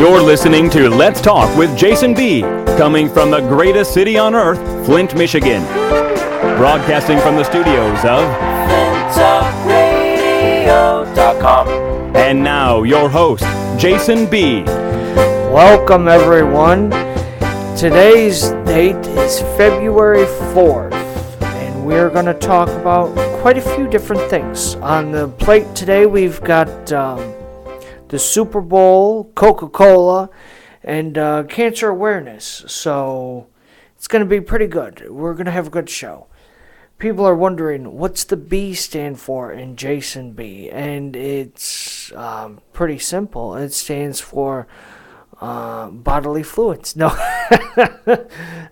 You're listening to Let's Talk with Jason B., coming from the greatest city on earth, Flint, Michigan. Broadcasting from the studios of FlintTalkRadio.com. And now, your host, Jason B. Welcome, everyone. Today's date is February 4th, and we're going to talk about quite a few different things. On the plate today, we've got the Super Bowl, Coca-Cola, and cancer awareness. So it's going to be pretty good. We're going to have a good show. People are wondering, what's the B stand for in Jason B? And it's pretty simple. It stands for bodily fluids. No,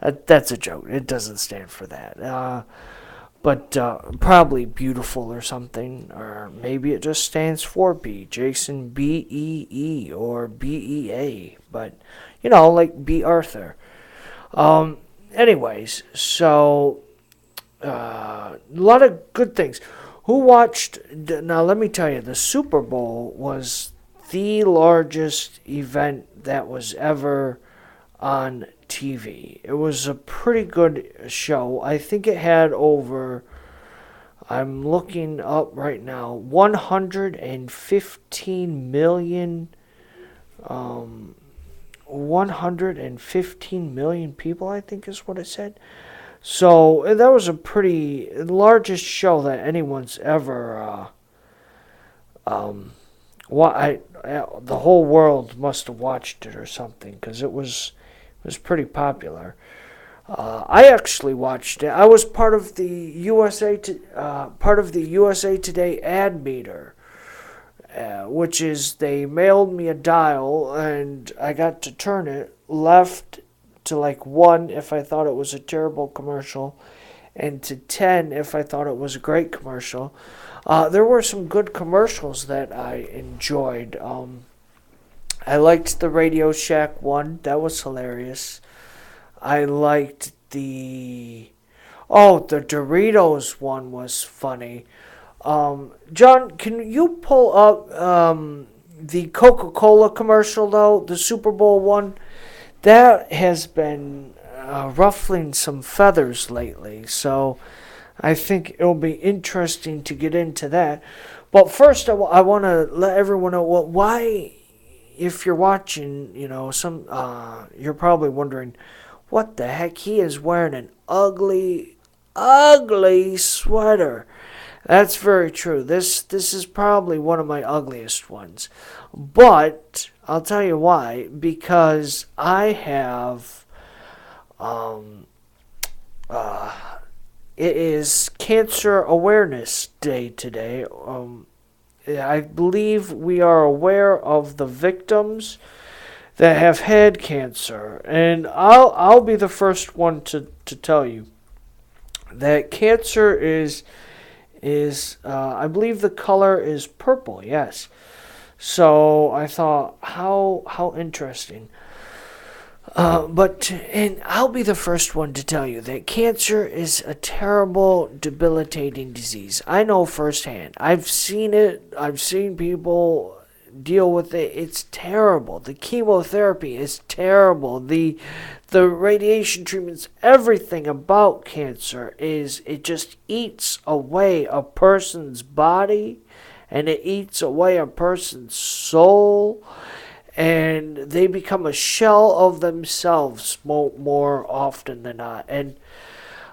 that's a joke. It doesn't stand for that. But probably beautiful or something, or maybe it just stands for B, Jason B-E-E or B-E-A, but, you know, like B. Arthur. Anyways, so, a lot of good things. Who watched, now let me tell you, the Super Bowl was the largest event that was ever on TV. It was a pretty good show. I think it had over, I'm looking up right now, 115 million people, I think is what it said. So that was a pretty largest show that anyone's ever the whole world must have watched it or something, because it was pretty popular. I actually watched it. I was part of the USA Today ad meter, which is they mailed me a dial and I got to turn it left to like 1 if I thought it was a terrible commercial, and to 10 if I thought it was a great commercial. There were some good commercials that I enjoyed. I liked the Radio Shack one. That was hilarious. I liked the Doritos one was funny. John, can you pull up the Coca-Cola commercial, though? The Super Bowl one? That has been ruffling some feathers lately, so I think it'll be interesting to get into that. But first, I want to let everyone know why. If you're watching, you know, you're probably wondering, what the heck? He is wearing an ugly, ugly sweater. That's very true. This is probably one of my ugliest ones. But I'll tell you why. Because I have, it is Cancer Awareness Day today. I believe we are aware of the victims that have had cancer, and I'll be the first one to tell you that cancer is I believe the color is purple. Yes, so I thought how interesting. And I'll be the first one to tell you that cancer is a terrible, debilitating disease. I know firsthand. I've seen it. I've seen people deal with it. It's terrible. The chemotherapy is terrible. The radiation treatments, everything about cancer it just eats away a person's body, and it eats away a person's soul. And they become a shell of themselves more often than not. And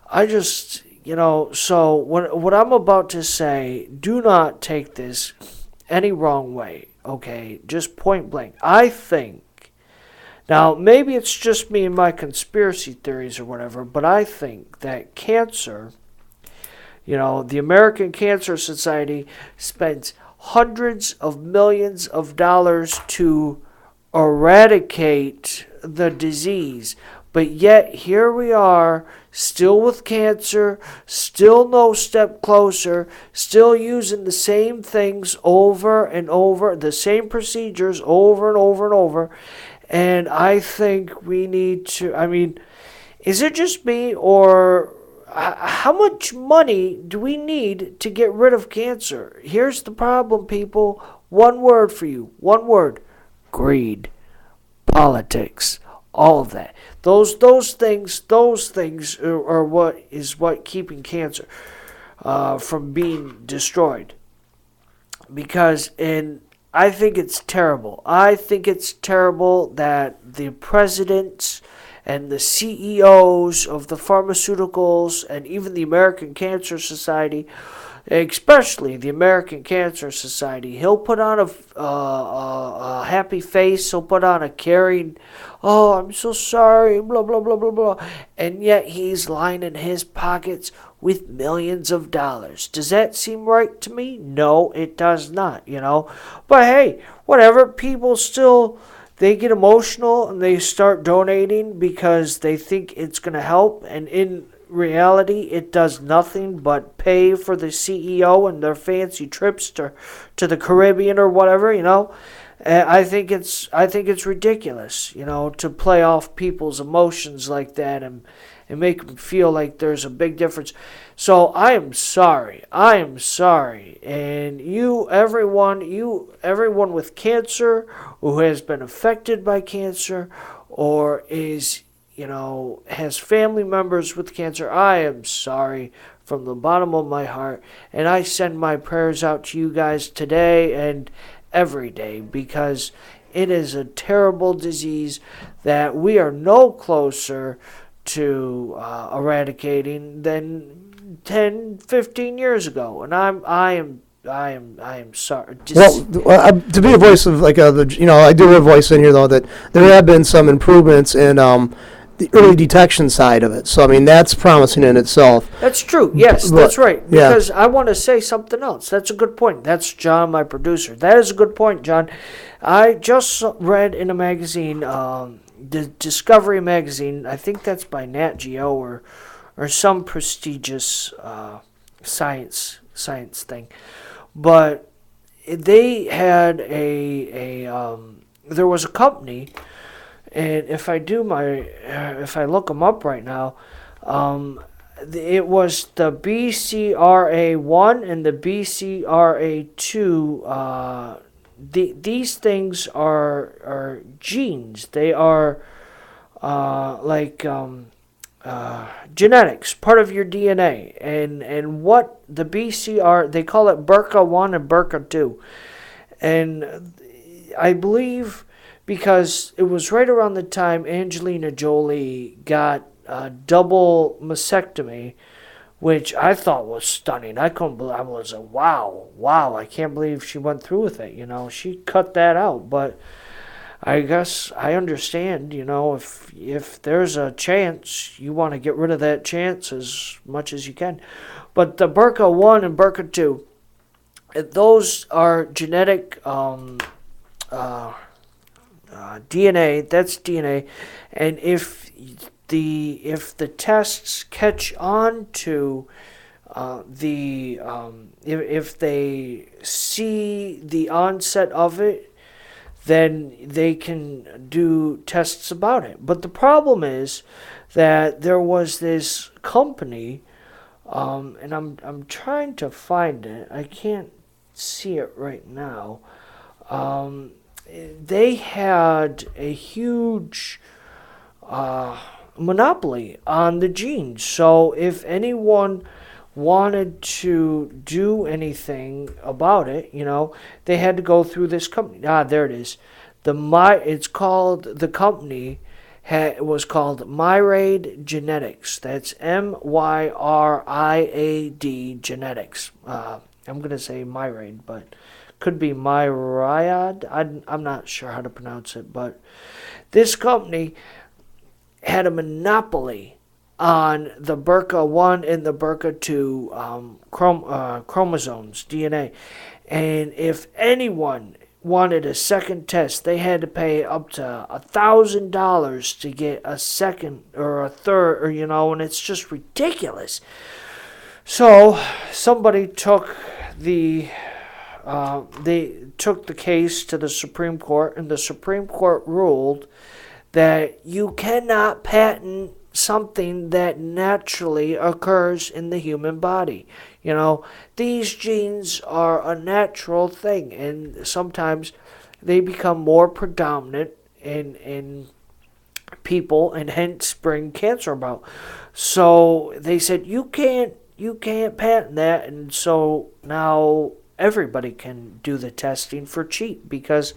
I just, so what I'm about to say, do not take this any wrong way, okay? Just point blank. I think, now maybe it's just me and my conspiracy theories or whatever, but I think that cancer, the American Cancer Society spends hundreds of millions of dollars to eradicate the disease, but yet here we are, still with cancer, still no step closer, still using the same things over and over, the same procedures over and over and over. And I think we need to, is it just me, or how much money do we need to get rid of cancer? Here's the problem, people. One word for you. One word. Greed. politics, all of that. Those things are what keeping cancer from being destroyed. Because I think it's terrible. I think it's terrible that the presidents and the CEOs of the pharmaceuticals and even the American Cancer Society, especially the American Cancer Society, he'll put on a happy face, he'll put on a caring, oh, I'm so sorry, blah, blah, blah, blah, blah, and yet he's lining his pockets with millions of dollars. Does that seem right to me? No, it does not, But hey, whatever, people still, they get emotional and they start donating because they think it's going to help, and in reality, it does nothing but pay for the CEO and their fancy trips to the Caribbean or whatever, I think it's ridiculous, to play off people's emotions like that and make them feel like there's a big difference. So I am sorry, and everyone with cancer who has been affected by cancer or is has family members with cancer, I am sorry from the bottom of my heart, and I send my prayers out to you guys today and every day, because it is a terrible disease that we are no closer to eradicating than 10, 15 years ago, and I am sorry. To be a voice of I do have a voice in here though that there have been some improvements in the early detection side of it. So I mean that's promising in itself. That's true. Yes, that's right. Because I want to say something else. That's a good point. That's John, my producer. That is a good point, John. I just read in a magazine, the Discovery magazine. I think that's by Nat Geo or some prestigious science thing. But they had there was a company, and if I look them up right now, it was the BCRA1 and the BCRA2. These things are genes. They are genetics, part of your DNA, and what the BCR, they call it BRCA1 and BRCA2, and I believe because it was right around the time Angelina Jolie got a double mastectomy, which I thought was stunning. I couldn't believe. I was like, wow! I can't believe she went through with it. She cut that out, but I guess I understand, if there's a chance, you want to get rid of that chance as much as you can. But the BRCA1 and BRCA2, those are genetic DNA. That's DNA, and if the tests catch on to if they see the onset of it, then they can do tests about it. But the problem is that there was this company, and I'm trying to find it. I can't see it right now. They had a huge monopoly on the genes. So if anyone wanted to do anything about it, they had to go through this company. There it is. It's called, the company was called Myriad Genetics. That's Myriad Genetics. I'm going to say Myriad, but could be Myriad. I'm not sure how to pronounce it, but this company had a monopoly on the BRCA1 and the BRCA2 chromosomes, DNA. And if anyone wanted a second test, they had to pay up to $1,000 to get a second or a third, and it's just ridiculous. So somebody took the case to the Supreme Court, and the Supreme Court ruled that you cannot patent something that naturally occurs in the human body. These genes are a natural thing, and sometimes they become more predominant in people, and hence bring cancer about. So they said you can't patent that, and so now everybody can do the testing for cheap because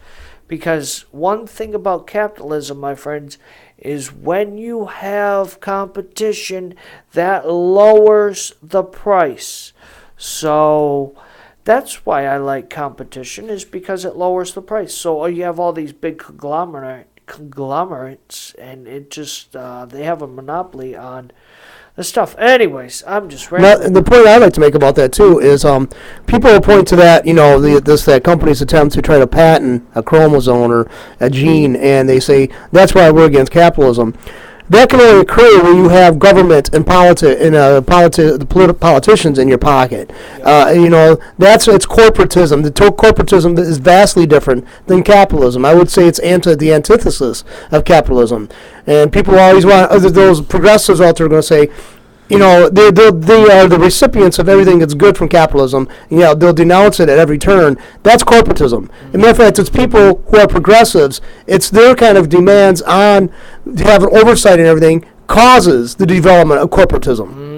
one thing about capitalism, my friends, is when you have competition, that lowers the price. So that's why I like competition, is because it lowers the price. So you have all these big conglomerates, and it just they have a monopoly on the stuff. Anyways, I'm just ready. Now, the point I'd like to make about that too is people will point to that, that company's attempt to try to patent a chromosome or a gene, and they say that's why we're against capitalism. That can only occur when you have government and the politicians in your pocket. It's corporatism. Corporatism is vastly different than capitalism. I would say it's the antithesis of capitalism. And people always want, those progressives out there are going to say, they are the recipients of everything that's good from capitalism. They'll denounce it at every turn. That's corporatism. As a matter of fact, it's people who are progressives. It's their kind of demands on having oversight and everything causes the development of corporatism.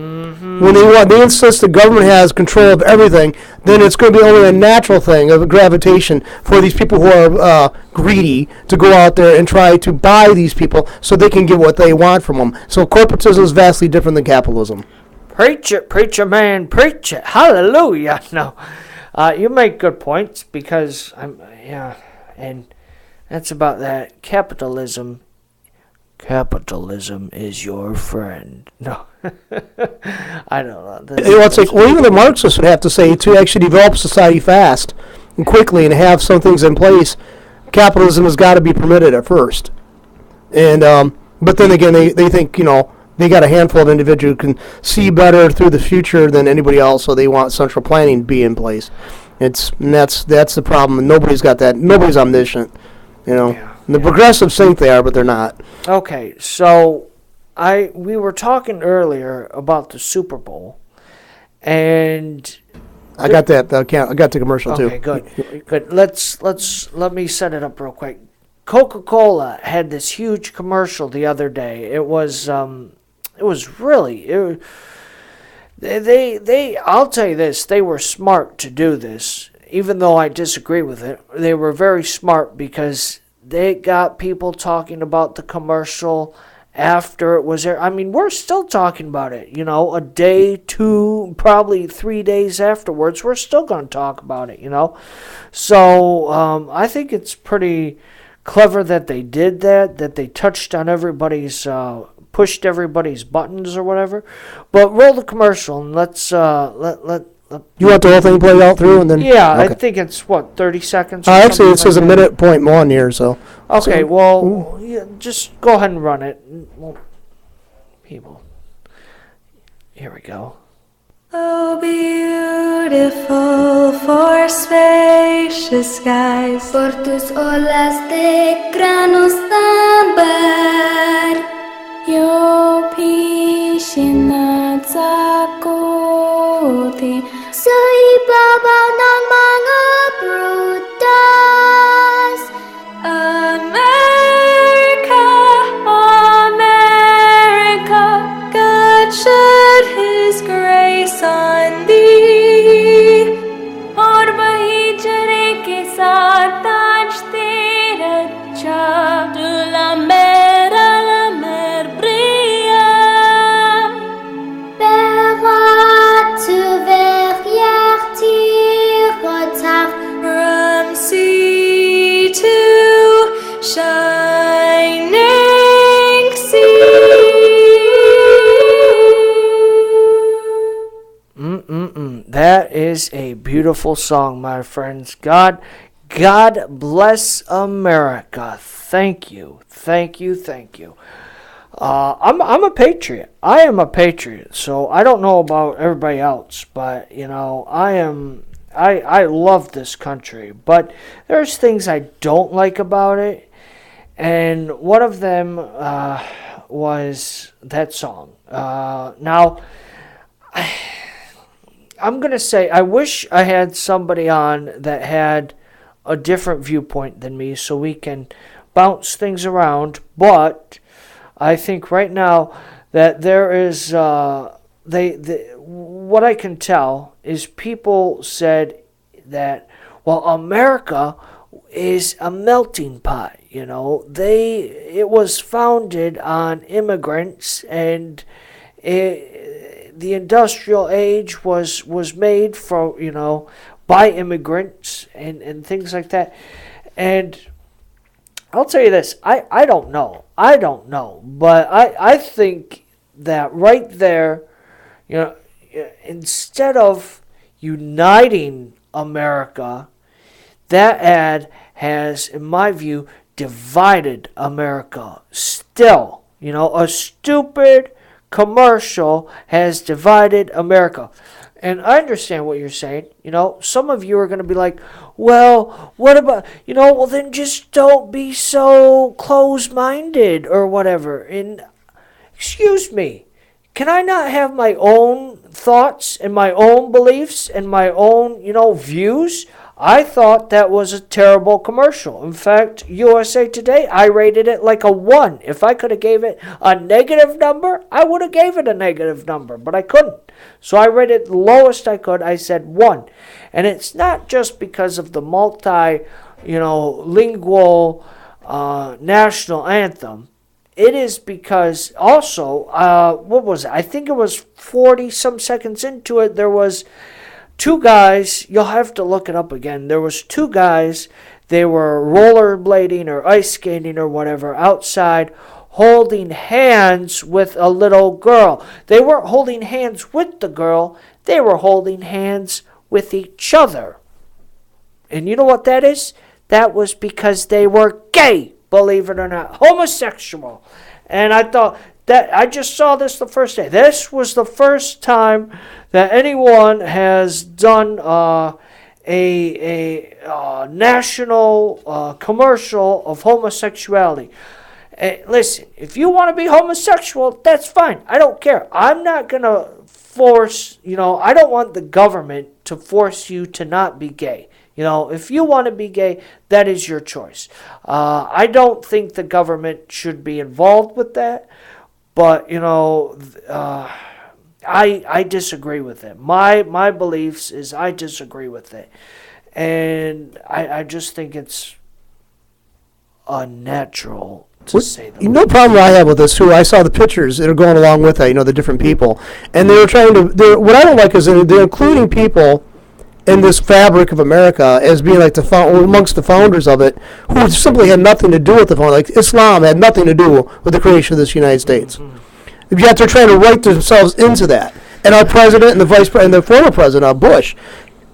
When they insist the government has control of everything, then it's going to be only a natural thing of gravitation for these people who are greedy to go out there and try to buy these people so they can get what they want from them. So corporatism is vastly different than capitalism. Preach it, preacher man, preach it. Hallelujah. No, you make good points because and that's about that. Capitalism is your friend. No, I don't know. It's like, even the Marxists would have to say, to actually develop society fast and quickly and have some things in place, capitalism has got to be permitted at first. And but then again, they think, they got a handful of individuals who can see better through the future than anybody else, so they want central planning to be in place. That's the problem. And nobody's got that. Nobody's omniscient, Yeah. The progressives think they are, but they're not. Okay, so we were talking earlier about the Super Bowl, and I got that. I got the commercial too. Okay, good. Let me set it up real quick. Coca-Cola had this huge commercial the other day. I'll tell you this, they were smart to do this, even though I disagree with it. They were very smart because they got people talking about the commercial after it was there. I mean, we're still talking about it, a day, 2, probably 3 days afterwards. We're still going to talk about it, So I think it's pretty clever that they did that they touched on everybody's, pushed everybody's buttons or whatever. But roll the commercial and let's You want the whole thing played out through, and then yeah, okay. I think it's 30 seconds. Actually, it says a minute point one here, so. Okay, well, yeah, just go ahead and run it. Well, people, here we go. Oh, beautiful for spacious skies, por tus olas de grano sambar, yo piscina sakoti, sa ibabaw ng mga prutas. America, America, God shed His grace on thee. और वही जरे के साथ ताज तेरा चाँद la mer brilla. Verra tu verrière tirotaf from sea to shining sea. That is a beautiful song, my friends. God bless America. Thank you. I'm a patriot. I am a patriot. So I don't know about everybody else, but I love this country. But there's things I don't like about it, and one of them was that song. Now, I'm going to say I wish I had somebody on that had a different viewpoint than me so we can bounce things around, but I think right now that there is, what I can tell is people said that, well, America is a melting pot. It was founded on immigrants, and the industrial age was made for, by immigrants and things like that. And I'll tell you this, I don't know. But I think that right there, instead of uniting America, that ad has, in my view, divided America. Still, a stupid commercial has divided America. And I understand what you're saying. Some of you are going to be like, well, what about, well, then just don't be so close-minded or whatever. And excuse me, can I not have my own thoughts and my own beliefs and my own, views? I thought that was a terrible commercial. In fact, USA Today, I rated it like a 1. If I could have gave it a negative number, I would have gave it a negative number, but I couldn't. So I rated the lowest I could. I said 1. And it's not just because of the lingual national anthem. It is because also, what was it? I think it was 40-some seconds into it, there was 2 guys, you'll have to look it up again. There was 2 guys, they were rollerblading or ice skating or whatever outside, holding hands with a little girl. They weren't holding hands with the girl, they were holding hands with each other. And you know what that is? That was because they were gay, believe it or not, homosexual. And I thought, that I just saw this the first day. This was the first time that anyone has done a national commercial of homosexuality. Listen, if you want to be homosexual, that's fine. I don't care. I'm not going to force, I don't want the government to force you to not be gay. If you want to be gay, that is your choice. I don't think the government should be involved with that. But, I disagree with it. My beliefs is I disagree with it. And I just think it's unnatural to say that. No problem I have with this, too. I saw the pictures that are going along with it, the different people. And they were trying to, what I don't like is they're including people in this fabric of America as being like amongst the founders of it, who simply had nothing to do with the founder. Like Islam had nothing to do with the creation of this United States. Mm-hmm. Yet they're trying to write themselves into that. And our president and the vice president, and the former president, Bush,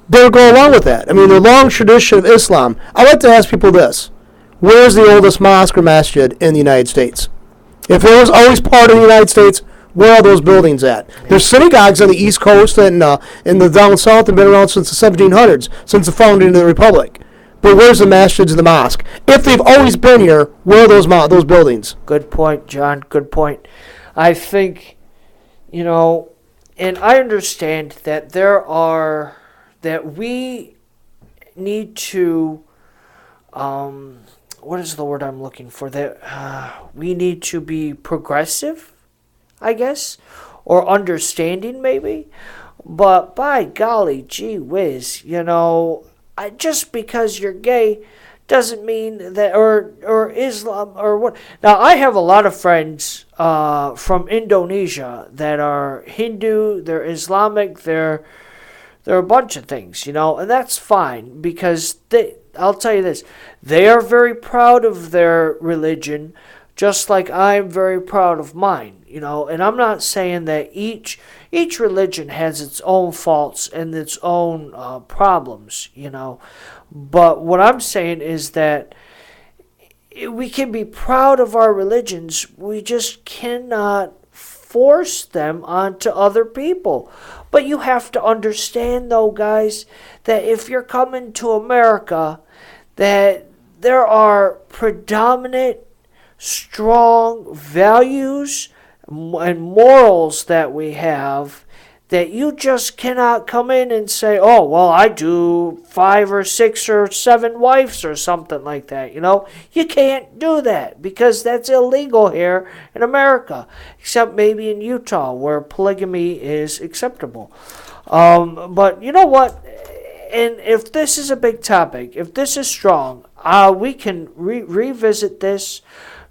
they're going along with that. I mean, the long tradition of Islam. I like to ask people this: where's the oldest mosque or masjid in the United States? If it was always part of the United States, where are those buildings at? There's synagogues on the East Coast and in the down south have been around since the 1700s, since the founding of the Republic. But where's the masjids and the mosque? If they've always been here, where are those buildings? Good point, John. Good point. I think, and I understand that that we need to, what is the word I'm looking for? That we need to be progressive, I guess, or understanding maybe. But by golly gee whiz, just because you're gay doesn't mean that, or Islam, or what. Now, I have a lot of friends from Indonesia that are Hindu, they're Islamic, they're a bunch of things, and that's fine because I'll tell you this, they are very proud of their religion, just like I'm very proud of mine, and I'm not saying that each religion has its own faults and its own problems, but what I'm saying is that we can be proud of our religions, we just cannot force them onto other people. But you have to understand, though, guys, that if you're coming to America, that there are predominant strong values and morals that we have that you just cannot come in and say, oh, well, I do 5 or 6 or 7 wives or something like that, you know. You can't do that because that's illegal here in America, except maybe in Utah where polygamy is acceptable. But you know what? And if this is a big topic, if this is strong, we can revisit this,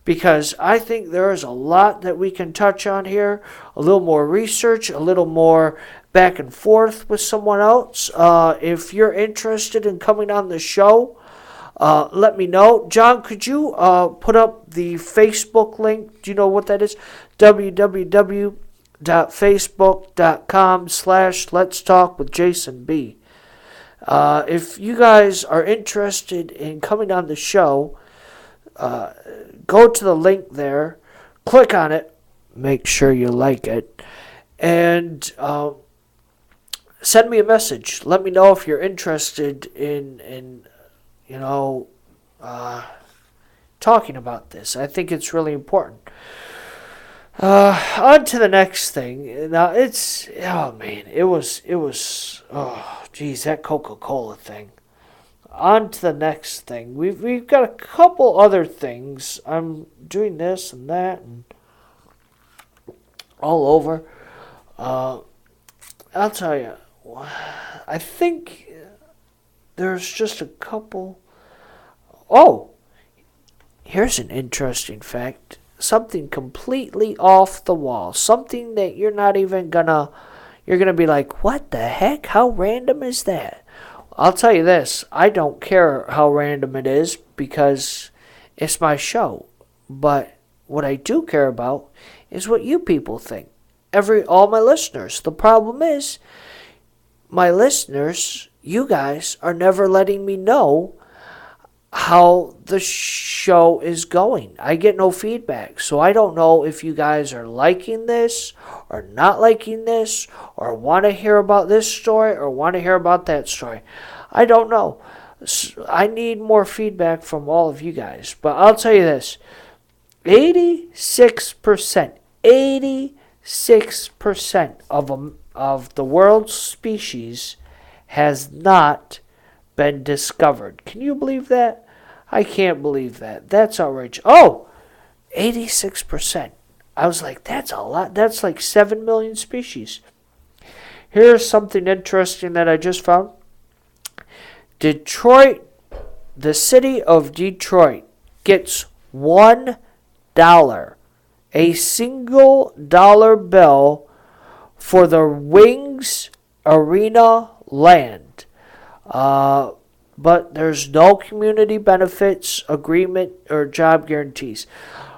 because I think there is a lot that we can touch on here, a little more research, a little more back and forth with someone else. If you're interested in coming on the show, let me know. John, could you put up the Facebook link? Do you know what that is? www.facebook.com/Let's Talk with Jason B. If you guys are interested in coming on the show, go to the link there, click on it, make sure you like it, and send me a message. Let me know if you're interested in talking about this. I think it's really important. On to the next thing. Now that Coca-Cola thing. On to the next thing. We've got a couple other things. I'm doing this and that and all over. I'll tell you. I think there's just a couple. Oh, here's an interesting fact. Something completely off the wall. Something that you're not even gonna. You're gonna be like, what the heck? How random is that? I'll tell you this, I don't care how random it is because it's my show. But what I do care about is what you people think. All my listeners. The problem is, my listeners, you guys, are never letting me know how the show is going. I get no feedback. So I don't know if you guys are liking this or not liking this or want to hear about this story or want to hear about that story. I don't know. I need more feedback from all of you guys. But I'll tell you this. 86% of the world's species has not been discovered. Can you believe that? I can't believe that. That's outrageous. Oh, 86%. I was like, that's a lot. That's like 7 million species. Here's something interesting that I just found. Detroit, the city of Detroit, gets $1, a single dollar bill for the Wings Arena land. But there's no community benefits agreement or job guarantees.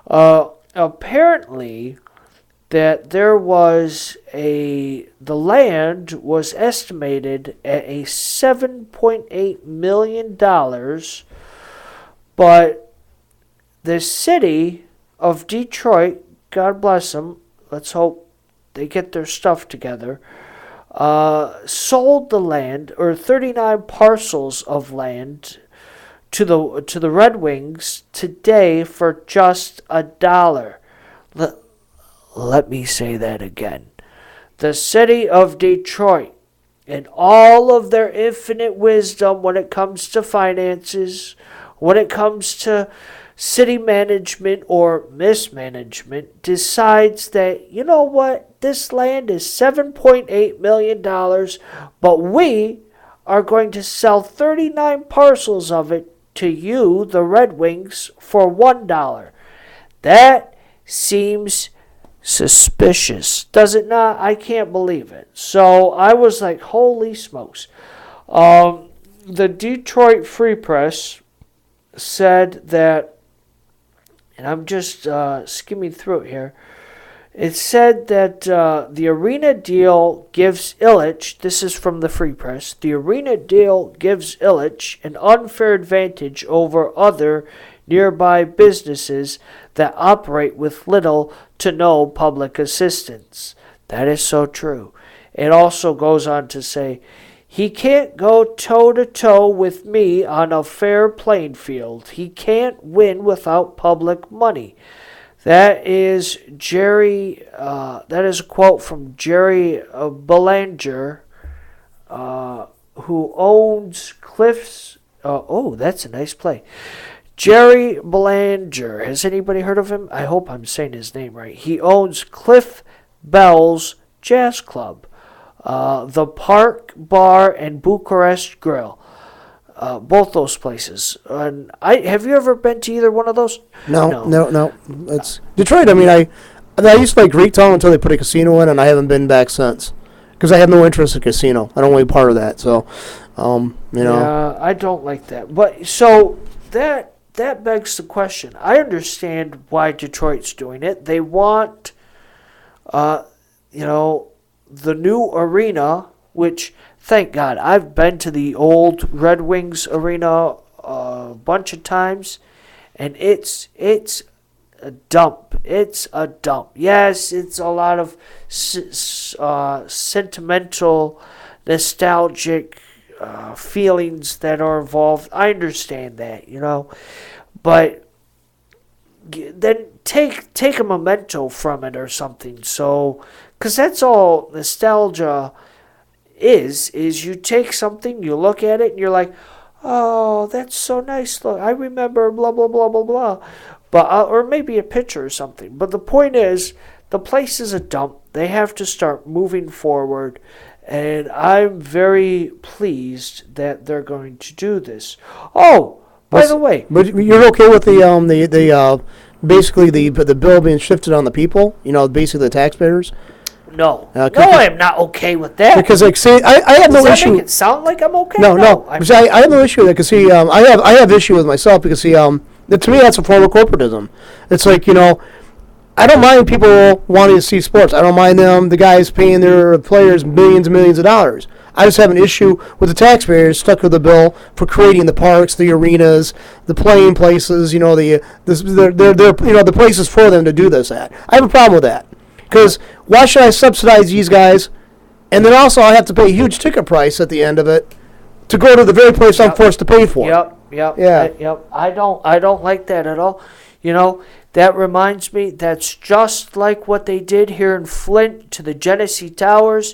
Apparently, that the land was estimated at a $7.8 million, but the city of Detroit, God bless them, let's hope they get their stuff together, sold the land, or 39 parcels of land, to the Red Wings today for just $1. Let me say that again. The city of Detroit, in all of their infinite wisdom when it comes to finances, when it comes to city management or mismanagement, decides that, you know what, this land is $7.8 million, but we are going to sell 39 parcels of it to you, the Red Wings, for $1. That seems suspicious, does it not? I can't believe it. So I was like, holy smokes. The Detroit Free Press said that, and I'm just skimming through it here, it said that the arena deal gives Ilitch, this is from the Free Press, the arena deal gives Ilitch an unfair advantage over other nearby businesses that operate with little to no public assistance. That is so true. It also goes on to say, he can't go toe-to-toe with me on a fair playing field. He can't win without public money. That is Jerry. That is a quote from Jerry Belanger, who owns Cliff's. That's a nice play. Jerry Belanger. Has anybody heard of him? I hope I'm saying his name right. He owns Cliff Bell's Jazz Club, the Park Bar, and Bucharest Grill. Both those places. And have you ever been to either one of those? No. It's Detroit. I mean, I used to like Greektown until they put a casino in, and I haven't been back since because I have no interest in casino. I don't want to be part of that. So, Yeah, I don't like that. But so that begs the question. I understand why Detroit's doing it. They want, the new arena, which, thank God, I've been to the old Red Wings arena a bunch of times, and it's a dump. It's a dump. Yes, it's a lot of sentimental, nostalgic feelings that are involved. I understand that, but then take a memento from it or something. So, because that's all nostalgia is you take something, you look at it, and you're like, oh, that's so nice. Look, I remember blah blah blah blah blah, but or maybe a picture or something. But the point is, the place is a dump. They have to start moving forward. And I'm very pleased that they're going to do this. Oh, by the way, but you're okay with the basically the bill being shifted on the people? Basically the taxpayers. No, I'm not okay with that. Because I have no issue. Does that make it sound like I'm okay? No. Because I have no issue with that. Because I have issue with myself because to me that's a form of corporatism. It's like I don't mind people wanting to see sports. I don't mind the guys paying their players millions and millions of dollars. I just have an issue with the taxpayers stuck with the bill for creating the parks, the arenas, the playing places, the places for them to do this at. I have a problem with that. Because why should I subsidize these guys, and then also I have to pay a huge ticket price at the end of it to go to the very place I'm forced to pay for? Yep. I don't like that at all. That reminds me, that's just like what they did here in Flint to the Genesee Towers.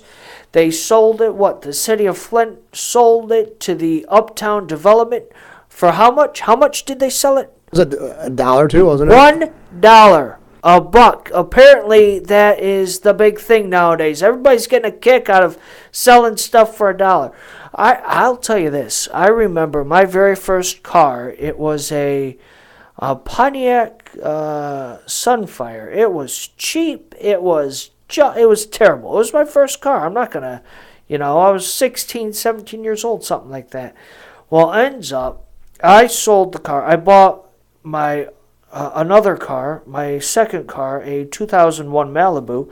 They sold it, the city of Flint sold it to the Uptown Development for how much? How much did they sell it? Was it $1 too, wasn't it? $1. $1. Apparently, that is the big thing nowadays. Everybody's getting a kick out of selling stuff for $1. I'll tell you this. I remember my very first car. It was a Pontiac Sunfire. It was cheap. It was terrible. It was my first car. I'm not going to, I was 16, 17 years old, something like that. Well, ends up, I sold the car. I bought my another car, my second car, a 2001 Malibu.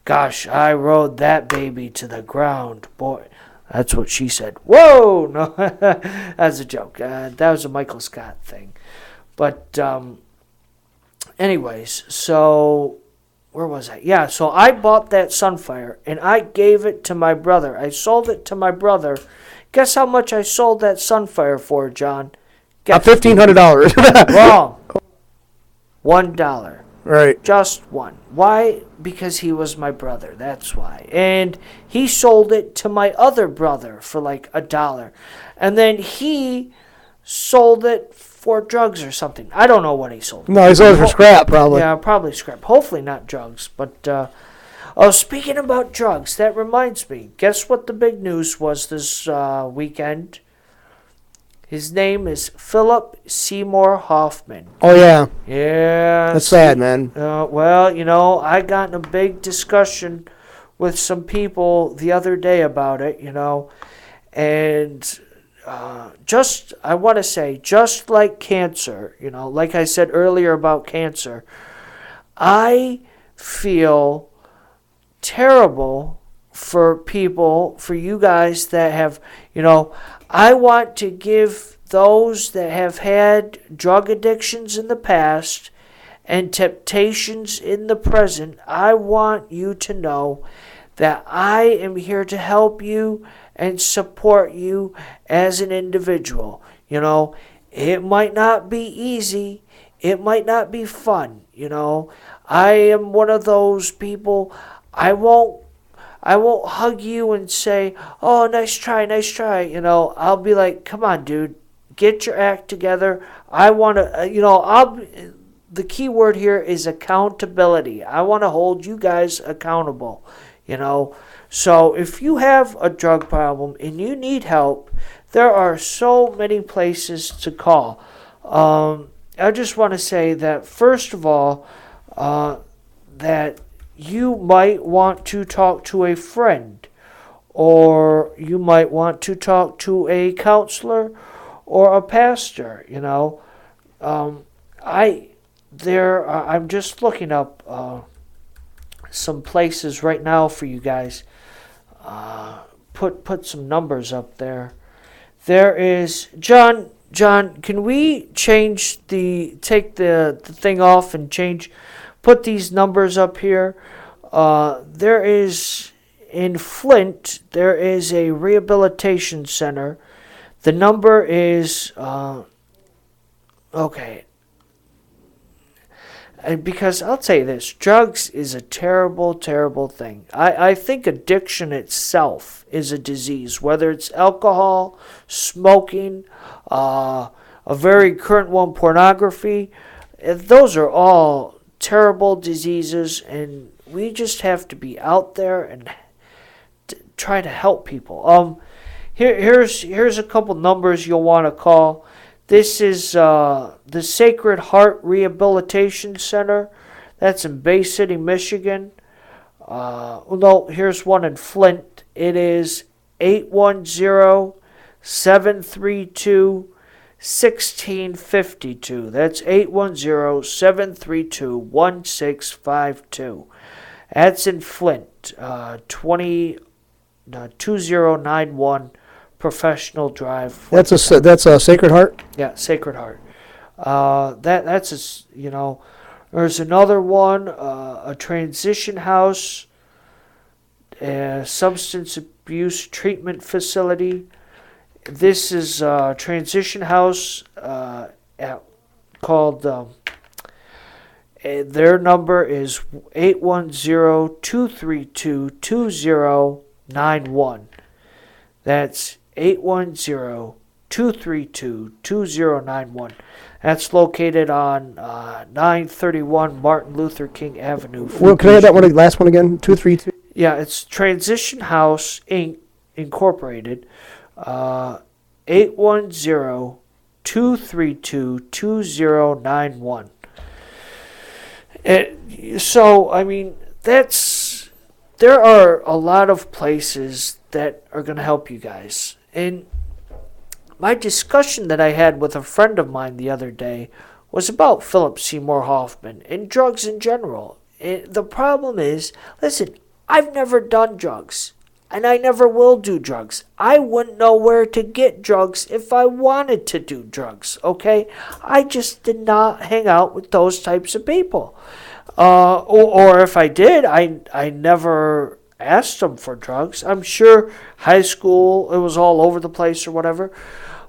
Gosh, I rode that baby to the ground. Boy, that's what she said. Whoa! No, that's a joke. That was a Michael Scott thing. But anyways, so where was I? Yeah, so I bought that Sunfire, and I gave it to my brother. I sold it to my brother. Guess how much I sold that Sunfire for, John? $1,500. Wrong. $1. Right. Just one. Why? Because he was my brother. That's why. And he sold it to my other brother for like $1. And then he sold it for drugs or something. I don't know what he sold. No, he sold it for scrap, probably. Yeah, probably scrap. Hopefully not drugs. But, speaking about drugs, that reminds me. Guess what the big news was this weekend? His name is Philip Seymour Hoffman. Oh, yeah. Yeah. That's sad, man. Well, I got in a big discussion with some people the other day about it, and I want to say, just like cancer, like I said earlier about cancer, I feel terrible for you guys that have, I want to give those that have had drug addictions in the past and temptations in the present, I want you to know that I am here to help you and support you as an individual. It might not be easy. It might not be fun, I am one of those people. I won't hug you and say, "Oh, nice try, nice try." I'll be like, "Come on, dude, get your act together." I want to, the key word here is accountability. I want to hold you guys accountable, So if you have a drug problem and you need help, there are so many places to call. I just want to say that, first of all, that you might want to talk to a friend, or you might want to talk to a counselor or a pastor. I'm just looking up some places right now for you guys. Put some numbers up there. There is John. Can we take the thing off and put these numbers up here? There is, in Flint, there is a rehabilitation center. The number is, okay. And because I'll tell you this, drugs is a terrible, terrible thing. I think addiction itself is a disease, whether it's alcohol, smoking, a very current one, pornography. Those are all terrible diseases, and we just have to be out there and try to help people. Here's a couple numbers you'll want to call. This is the Sacred Heart Rehabilitation Center. That's in Bay City, Michigan. Here's one in Flint. It is 810-732-1652. That's 810-732-1652. That's in Flint. 2091 Professional Drive. That's a Sacred Heart? Yeah, Sacred Heart. There's another one, a transition house, a substance abuse treatment facility. This is a transition house called, their number is 810-232-2091. That's 810-232-2091. That's located on 931 Martin Luther King Avenue. Well, can I have that one, last one again? 232? Yeah, it's Transition House Incorporated. 810-232-2091. So, I mean, there are a lot of places that are going to help you guys. And my discussion that I had with a friend of mine the other day was about Philip Seymour Hoffman and drugs in general. And the problem is, listen, I've never done drugs, and I never will do drugs. I wouldn't know where to get drugs if I wanted to do drugs, okay? I just did not hang out with those types of people. Or if I did, I never asked them for drugs. I'm sure high school, it was all over the place or whatever.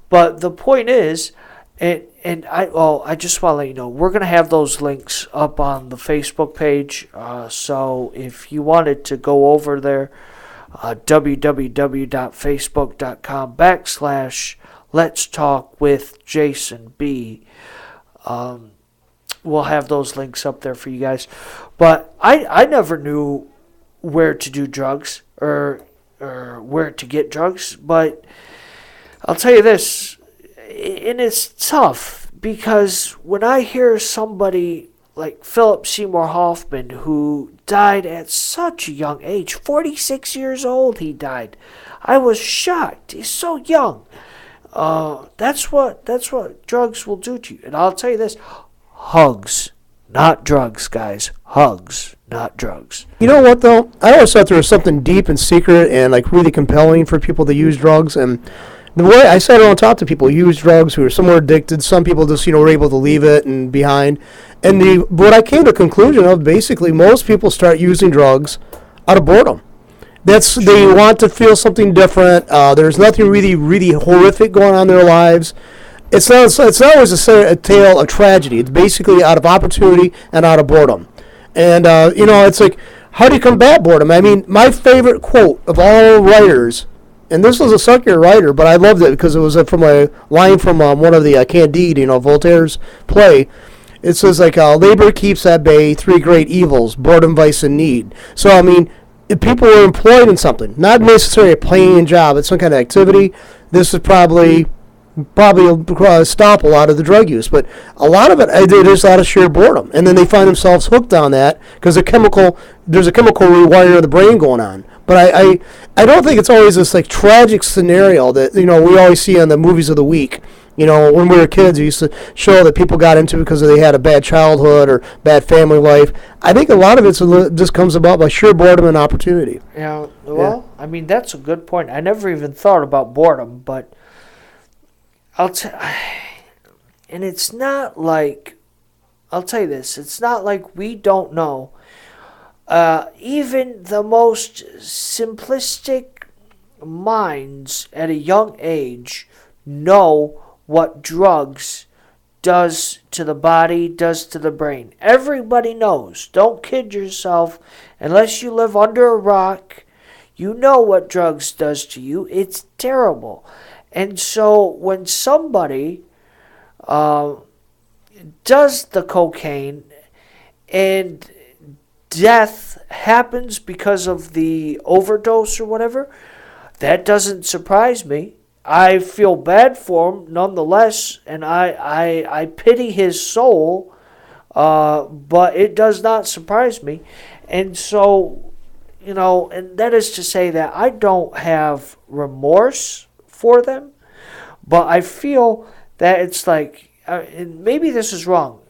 But the point is, I just want to let you know, we're going to have those links up on the Facebook page. So if you wanted to go over there, www.facebook.com/Let's Talk with Jason B. We'll have those links up there for you guys. But I never knew where to do drugs or where to get drugs. But I'll tell you this, and it's tough because when I hear somebody like Philip Seymour Hoffman, who died at such a young age, 46 years old he died. I was shocked. He's so young. That's what drugs will do to you. And I'll tell you this, hugs, not drugs, guys. Hugs, not drugs. You know what, though? I always thought there was something deep and secret and like really compelling for people to use drugs. And the way I sat around and talked to people who use drugs who are somewhat addicted, some people just were able to leave it and behind. And what I came to a conclusion of, basically, most people start using drugs out of boredom. They want to feel something different. There's nothing really, really horrific going on in their lives. it's not always a tale of tragedy. It's basically out of opportunity and out of boredom. And, it's like, how do you combat boredom? I mean, my favorite quote of all writers, and this was a secular writer, but I loved it because it was from a line from one of the Candide, Voltaire's play. It says, like, labor keeps at bay three great evils, boredom, vice, and need. So, I mean, if people were employed in something, not necessarily a paying job, it's some kind of activity, this is probably stop a lot of the drug use, but a lot of it is out of sheer boredom, and then they find themselves hooked on that because there's a chemical rewiring of the brain going on. But I don't think it's always this like tragic scenario that we always see on the movies of the week. When we were kids, we used to show that people got into it because they had a bad childhood or bad family life. I think a lot of it just comes about by sheer boredom and opportunity. I mean, that's a good point. I never even thought about boredom, but and it's not like, I'll tell you this, it's not like we don't know. Even the most simplistic minds at a young age know what drugs does to the body, does to the brain. Everybody knows. Don't kid yourself. Unless you live under a rock, you know what drugs does to you. It's terrible. And so when somebody does the cocaine and death happens because of the overdose or whatever, that doesn't surprise me. I feel bad for him nonetheless, and I pity his soul, but it does not surprise me. And so, and that is to say that I don't have remorse for them, but I feel that it's like, and maybe this is wrong,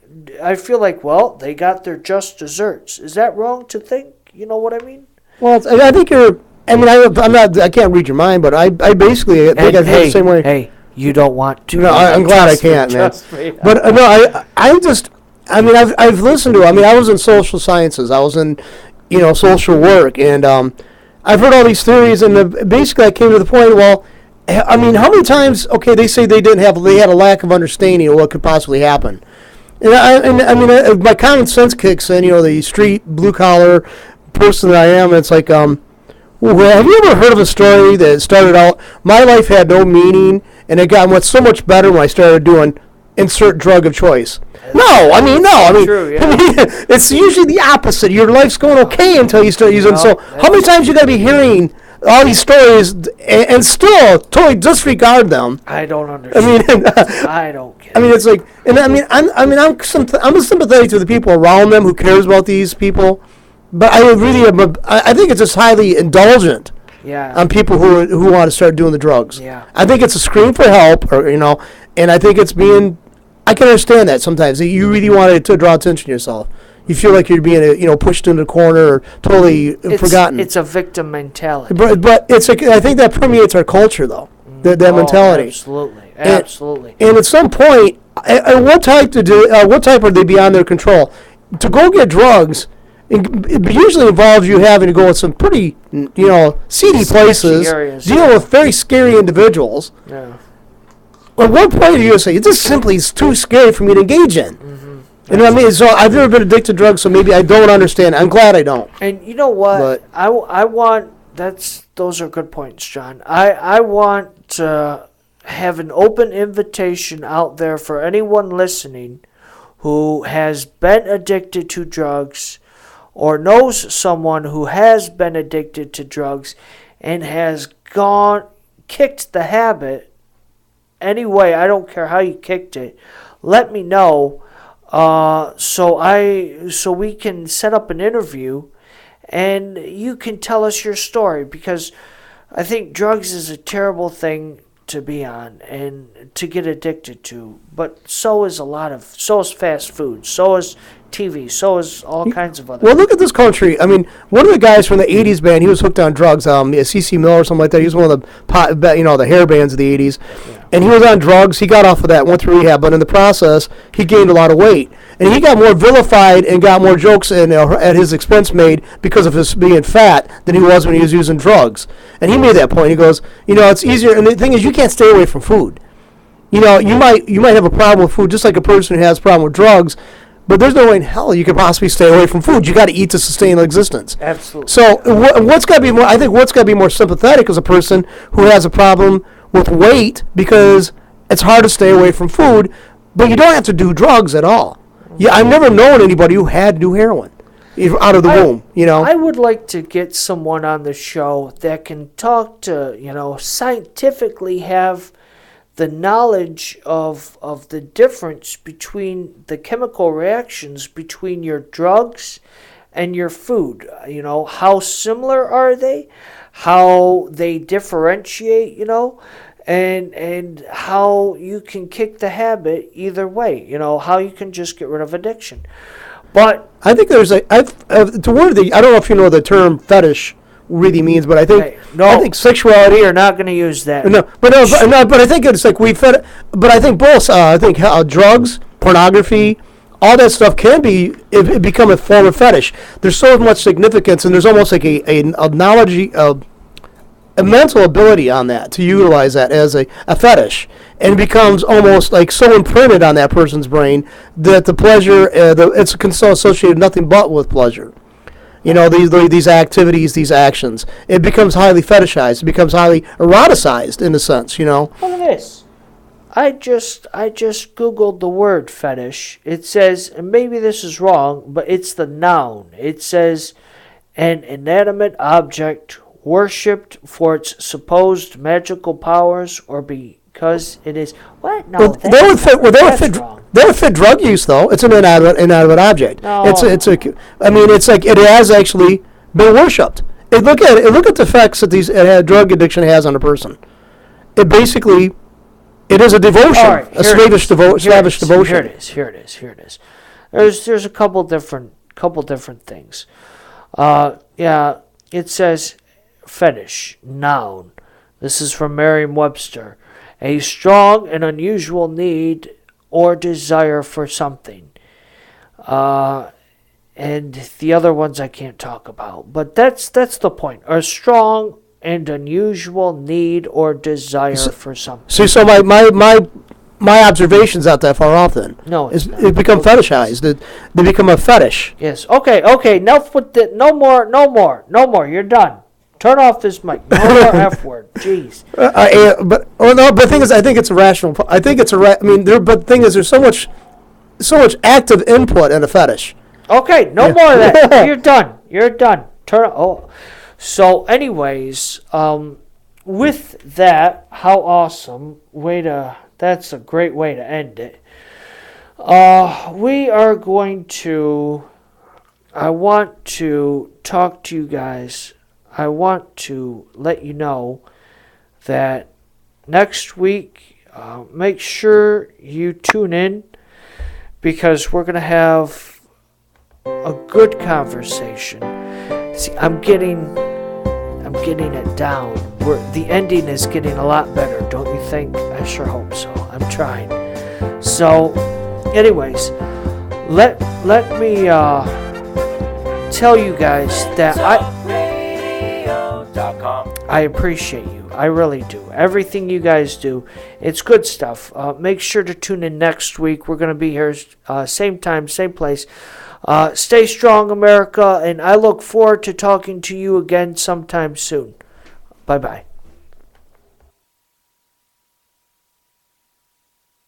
I feel like, well, they got their just desserts. Is that wrong to think? You know what I mean? Well, I think I can't read your mind, but I basically think I feel the same way. Hey, you don't want to. No, I'm glad I can't, man. But I've listened to. I was in social sciences. I was in, social work, and I've heard all these theories, and basically I came to the point. Well, how many times? Okay, they say they had a lack of understanding of what could possibly happen, and my common sense kicks in. The street blue collar person that I am. It's like well, have you ever heard of a story that started out, my life had no meaning, and it went so much better when I started doing insert drug of choice? No. True, yeah. It's usually the opposite. Your life's going okay until you start using. So how many times you got to be hearing all these stories and still totally disregard them? I don't understand. I don't get it. It's like, and I'm sympathetic to the people around them who cares about these people. But I really am. I think it's just highly indulgent on people who want to start doing the drugs. Yeah. I think it's a scream for help, and I think it's being. I can understand that sometimes that you really want to draw attention to yourself. You feel like you're being pushed into the corner or totally forgotten. It's a victim mentality. But I think that permeates our culture though. That mentality. Absolutely. And at some point, what type are they beyond their control? To go get drugs. It usually involves you having to go to some pretty, seedy places, deal with very scary individuals. Yeah. At what point do you say, it just simply is too scary for me to engage in? Mm-hmm. And so I've never been addicted to drugs, so maybe I don't understand. I'm glad I don't. And you know what? Those are good points, John. I want to have an open invitation out there for anyone listening who has been addicted to drugs or knows someone who has been addicted to drugs and has kicked the habit anyway. I don't care how you kicked it. Let me know so we can set up an interview and you can tell us your story, because I think drugs is a terrible thing to be on and to get addicted to, but so is fast food, so is TV, so is all kinds of other. Well, look at this country. One of the guys from the '80s band, he was hooked on drugs. C.C. Miller or something like that. He was one of the hair bands of the '80s, and he was on drugs. He got off of that, went through rehab, but in the process, he gained a lot of weight, and he got more vilified and got more jokes at his expense made because of his being fat than he was when he was using drugs. And he made that point. He goes, it's easier. And the thing is, you can't stay away from food. You know, you might have a problem with food, just like a person who has a problem with drugs. But there's no way in hell you could possibly stay away from food. You got to eat to sustain existence. Absolutely. So what's got to be more? I think what's got to be more sympathetic is a person who has a problem with weight because it's hard to stay away from food, but you don't have to do drugs at all. Yeah, I've never known anybody who had to do heroin out of the womb. You know. I would like to get someone on the show that can talk to, scientifically have the knowledge of the difference between the chemical reactions between your drugs and your food. How similar are they? How they differentiate, and how you can kick the habit either way, how you can just get rid of addiction. But I think there's I don't know if you know the term fetish really means, but I think sexuality. We are not going to use that. But I think it's like but I think both. I think drugs, pornography, all that stuff can it become a form of fetish. There's so much significance, and there's almost like a knowledge, a mental ability on that to utilize that as a fetish, and it becomes almost like so imprinted on that person's brain that the pleasure, it's associated nothing but with pleasure. These activities, these actions, it becomes highly fetishized. It becomes highly eroticized in a sense. Look at this. I just Googled the word fetish. It says, and maybe this is wrong, but it's the noun. It says, an inanimate object worshipped for its supposed magical powers or because it is what? No, that would fit drug use though. It's an inanimate object. No. It's like it has actually been worshipped. Look at the effects that drug addiction has on a person. It is a devotion, right, slavish devotion. Here it is. There's a couple different things. It says fetish, noun. This is from Merriam-Webster. A strong and unusual need or desire for something. And the other ones I can't talk about. But that's the point. A strong and unusual need or desire for something. See, so my observation's not that far off then. No, it become fetishized. They become a fetish. Yes. Okay. Enough with the no more. You're done. Turn off this mic. No more F word. Jeez. But the thing is, I think it's irrational. I think it's but the thing is, there's so much active input in a fetish. Okay, no more of that. You're done. So, anyways, with that, how awesome! That's a great way to end it. We are going to. I want to talk to you guys. I want to let you know that next week, make sure you tune in because we're going to have a good conversation. See, I'm getting it down. The ending is getting a lot better, don't you think? I sure hope so. I'm trying. So, anyways, let me tell you guys that I appreciate you. I really do. Everything you guys do, it's good stuff. Make sure to tune in next week. We're going to be here same time, same place. Stay strong, America, and I look forward to talking to you again sometime soon. Bye-bye.